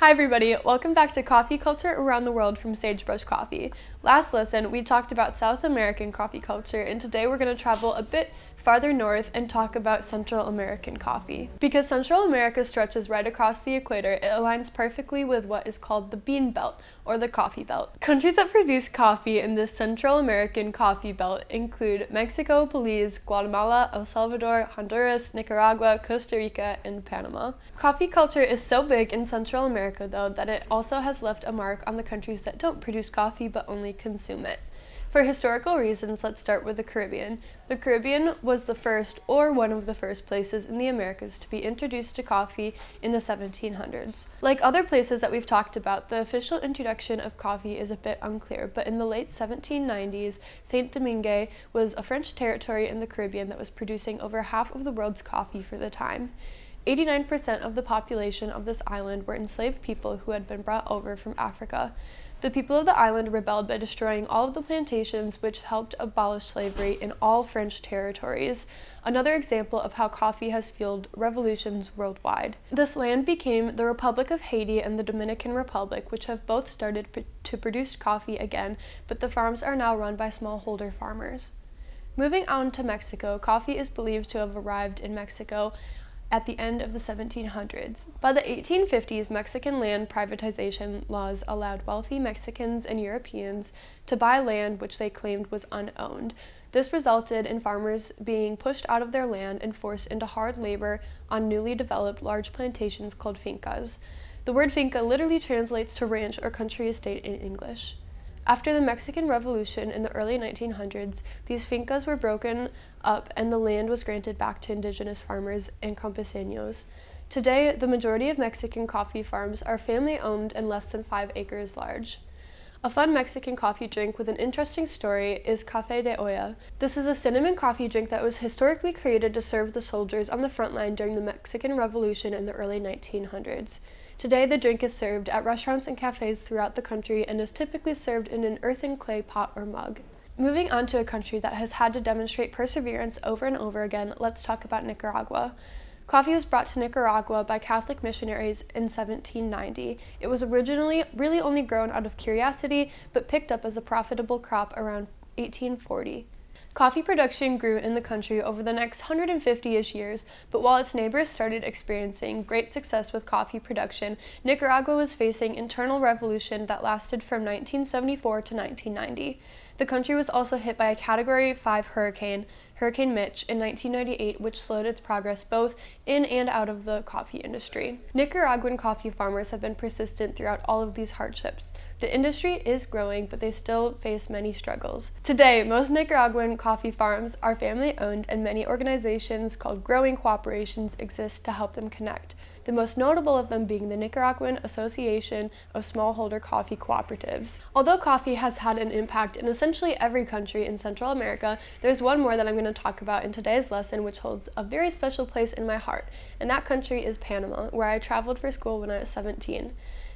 Hi everybody, welcome back to Coffee Culture Around the World from Sagebrush Coffee. Last lesson, we talked about South American coffee culture, and today we're going to travel a bit farther north and talk about Central American coffee. Because Central America stretches right across the equator, it aligns perfectly with what is called the bean belt, or the coffee belt. Countries that produce coffee in this Central American coffee belt include Mexico, Belize, Guatemala, El Salvador, Honduras, Nicaragua, Costa Rica, and Panama. Coffee culture is so big in Central America, though, that it also has left a mark on the countries that don't produce coffee but only consume it. For historical reasons, let's start with the Caribbean. The Caribbean was the first, or one of the first places in the Americas to be introduced to coffee in the 1700s. Like other places that we've talked about, the official introduction of coffee is a bit unclear, but in the late 1790s, Saint Domingue was a French territory in the Caribbean that was producing over half of the world's coffee for the time. 89% of the population of this island were enslaved people who had been brought over from Africa. The people of the island rebelled by destroying all of the plantations, which helped abolish slavery in all French territories. Another example of how coffee has fueled revolutions worldwide. This land became the Republic of Haiti and the Dominican Republic, which have both started to produce coffee again, but the farms are now run by smallholder farmers. Moving on to Mexico, coffee is believed to have arrived in Mexico at the end of the 1700s. By the 1850s, Mexican land privatization laws allowed wealthy Mexicans and Europeans to buy land which they claimed was unowned. This resulted in farmers being pushed out of their land and forced into hard labor on newly developed large plantations called fincas. The word finca literally translates to ranch or country estate in English. After the Mexican Revolution in the early 1900s, these fincas were broken up and the land was granted back to indigenous farmers and campesinos. Today, the majority of Mexican coffee farms are family-owned and less than 5 acres large. A fun Mexican coffee drink with an interesting story is café de olla. This is a cinnamon coffee drink that was historically created to serve the soldiers on the front line during the Mexican Revolution in the early 1900s. Today, the drink is served at restaurants and cafes throughout the country and is typically served in an earthen clay pot or mug. Moving on to a country that has had to demonstrate perseverance over and over again, let's talk about Nicaragua. Coffee was brought to Nicaragua by Catholic missionaries in 1790. It was originally really only grown out of curiosity, but picked up as a profitable crop around 1840. Coffee production grew in the country over the next 150-ish years, but while its neighbors started experiencing great success with coffee production, Nicaragua was facing internal revolution that lasted from 1974 to 1990. The country was also hit by a Category 5 hurricane, Hurricane Mitch, in 1998, which slowed its progress both in and out of the coffee industry. Nicaraguan coffee farmers have been persistent throughout all of these hardships. The industry is growing, but they still face many struggles. Today, most Nicaraguan coffee farms are family-owned, and many organizations called growing cooperations exist to help them connect, the most notable of them being the Nicaraguan Association of Smallholder Coffee Cooperatives. Although coffee has had an impact in essentially every country in Central America, there's one more that I'm going to talk about in today's lesson which holds a very special place in my heart, and that country is Panama, where I traveled for school when I was 17.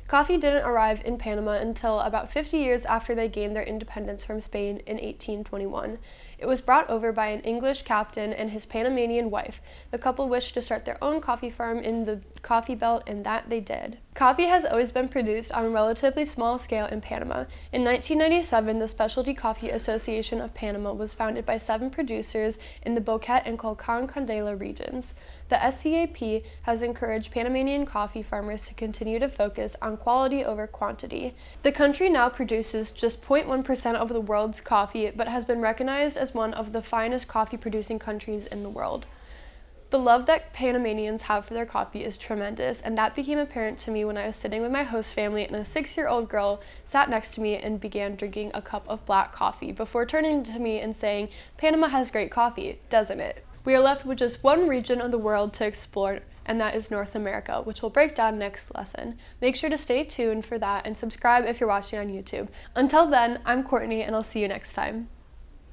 Coffee didn't arrive in Panama until about 50 years after they gained their independence from Spain in 1821. It was brought over by an English captain and his Panamanian wife. The couple wished to start their own coffee farm in the coffee belt, and that they did. Coffee has always been produced on a relatively small scale in Panama. In 1997, the Specialty Coffee Association of Panama was founded by 7 producers in the Boquete and Colcan Candela regions. The SCAP has encouraged Panamanian coffee farmers to continue to focus on quality over quantity. The country now produces just 0.1% of the world's coffee, but has been recognized as one of the finest coffee-producing countries in the world. The love that Panamanians have for their coffee is tremendous, and that became apparent to me when I was sitting with my host family and a 6-year-old girl sat next to me and began drinking a cup of black coffee before turning to me and saying, "Panama has great coffee, doesn't it?" We are left with just one region of the world to explore, and that is North America, which we'll break down next lesson. Make sure to stay tuned for that and subscribe if you're watching on YouTube. Until then, I'm Kourtney, and I'll see you next time.